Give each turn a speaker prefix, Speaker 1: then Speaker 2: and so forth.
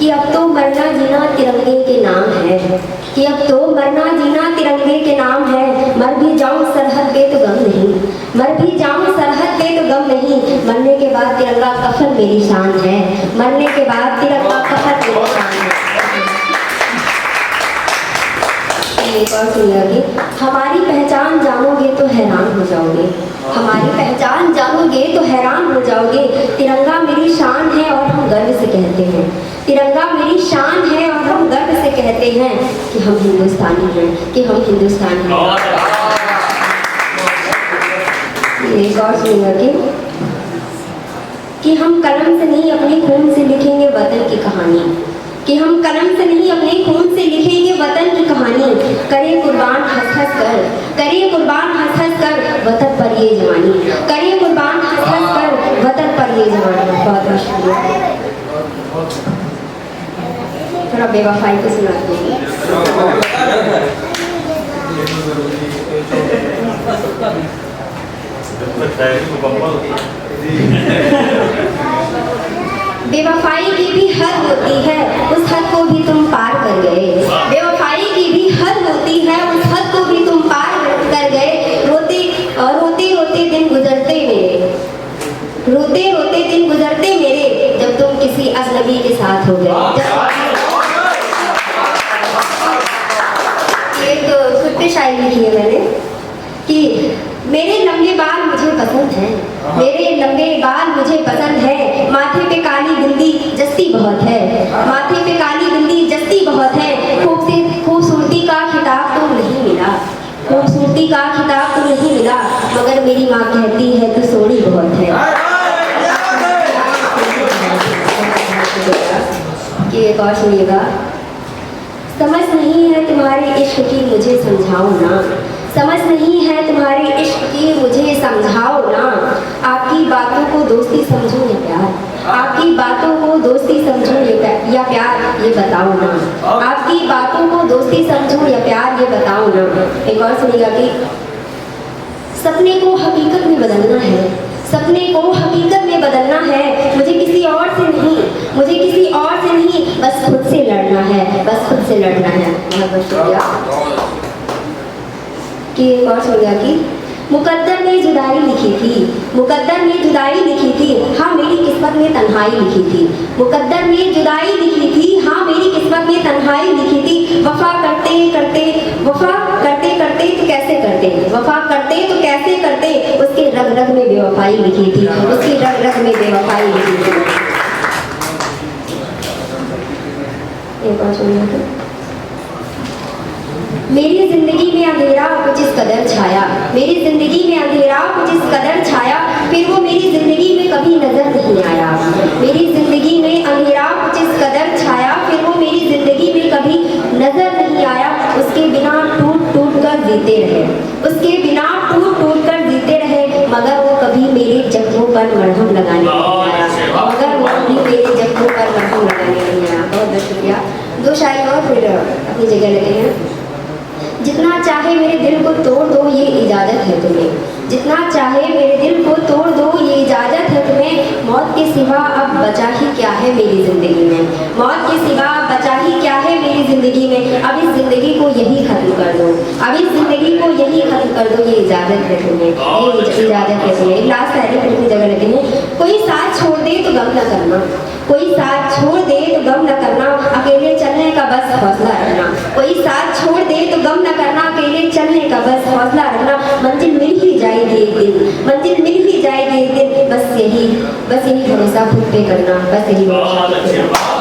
Speaker 1: कि अब तो मरना जीना तिरंगे के नाम है, कि अब तो मरना जीना तिरंगे के नाम है। मर भी जाऊं सरहद पे तो गम नहीं, मर भी जाऊं सरहद पे तो गम नहीं। मरने के बाद तिरंगा कफन मेरी शान है, मरने के बाद तिरंगा कफन मेरी शान है। एक और सुनिएगा कि हमारी पहचान जानोगे तो हैरान हो जाओगे, हमारी पहचान जानोगे तो हैरान हो जाओगे। तिरंगा मेरी शान है और हम गर्व से कहते हैं, तिरंगा मेरी शान है और हम गर्व से कहते हैं कि हम हिंदुस्तानी हैं, कि हम हिंदुस्तानी हैं। एक और सुनिएगा कि हम कलम से नहीं अपने खून से लिखेंगे वतन की कहानी, कि हम कलम से नहीं अपने खून से लिखेंगे वतन की कहानी। करे कुर्बान हंस हंस कर, करे कुर्बान हंस हंस कर वतन पर ये जवानी, करे कुर्बान हंस हंस कर वतन पर ये जवानी। बहुत बहुत शुक्रिया। थोड़ा बेवफाई को सुनाते हैं। बेवफाई की भी हद होती है, उस हद को भी तुम पार कर गए। बेवफाई की भी हद होती है, उस हद को भी तुम पार कर गए। रोते रोते रोते दिन गुजरते मेरे, रोते रोते दिन गुजरते मेरे, जब तुम किसी अजनबी के साथ हो गए। एक खुद पे शायरी लिखी है मैंने कि मेरे लंबे बाल मुझे पसंद हैं, मेरे लंबे बाल मुझे पसंद है। माथे पे काली बिंदी जस्ती बहुत है, माथे पे काली बिंदी जस्ती बहुत है। खूबसूरती का खिताब तो नहीं मिला, खूबसूरती का खिताब तो नहीं मिला, मगर मेरी माँ कहती है तू सोनी बहुत है। कि एक और सुनिएगा। समझ नहीं है तुम्हारे इश्क की मुझे समझाओ ना, समझ नहीं है तुम्हारे इश्क की मुझे समझाओ ना। आपकी बातों को दोस्ती समझूं या प्यार, आपकी बातों को दोस्ती समझूं या प्यार ये बताओ ना। आपकी बातों को दोस्ती समझूं या प्यार ये बताओ ना। एक और सुनिएगा कि सपने को हकीकत में बदलना है, सपने को हकीकत में बदलना है। मुझे किसी और से नहीं, मुझे किसी और से नहीं, बस खुद से लड़ना है, बस खुद से लड़ना है। बहुत बहुत शुक्रिया। कि एक और सुनिएगा कि मुकद्दर ने जुदाई लिखी थी, मुकद्दर ने जुदाई लिखी थी, हाँ मेरी किस्मत में तन्हाई लिखी थी। मुकद्दर ने जुदाई लिखी थी, हाँ मेरी किस्मत में तन्हाई लिखी थी। वफा करते करते, वफा करते करते तो कैसे करते, वफा करते तो कैसे करते, उसके रग रग में बेवफाई लिखी थी, उसकी रग रग में बेवफाई लिखी थी। एक और सुनिए। मेरी जिंदगी में अंधेरा कुछ इस कदर छाया, मेरी जिंदगी में अंधेरा कुछ इस कदर छाया, फिर वो मेरी जिंदगी में कभी नजर नहीं आया। मेरी जिंदगी में अंधेरा कुछ इस कदर छाया, फिर वो मेरी जिंदगी में कभी नजर नहीं आया। उसके बिना टूट टूट कर जीते रहे, उसके बिना टूट टूट कर जीते रहे, मगर वो कभी मेरे जख्मों पर मरहम लगाने नहीं आया, मगर वो कभी मेरे जख्मों पर मरहम लगाने नहीं आया। बहुत बहुत शुक्रिया। दो शायरी और फिर अपनी जगह लगे हैं। जितना चाहे मेरे दिल को तोड़ दो ये इजाज़त है तुम्हें, जितना चाहे मेरे दिल को तोड़ दो ये इजाज़त है तुम्हें। मौत के सिवा अब बचा ही क्या है मेरी ज़िंदगी में, मौत के सिवा अब बचा ही क्या है मेरी ज़िंदगी में। अब इस ज़िंदगी को यही ख़त्म कर दो, अब इस ज़िंदगी को यही ख़त्म कर दो ये इजाज़त है तुम्हें, ये इजाज़त है तुम्हें। लास्ट है फिर अपनी जगह लगे हैं। कोई साथ छोड़ दे तो गम न करना, कोई साथ छोड़ दे तो गम न करना, अकेले चलने का बस हौसला रखना। कोई साथ छोड़ दे तो गम न करना, अकेले चलने का बस हौसला रखना। मंजिल मिल ही जाएगी एक दिन, मंजिल मिल ही जाएगी एक दिन, बस यही भरोसा खुद पे करना, बस यही भरोसा।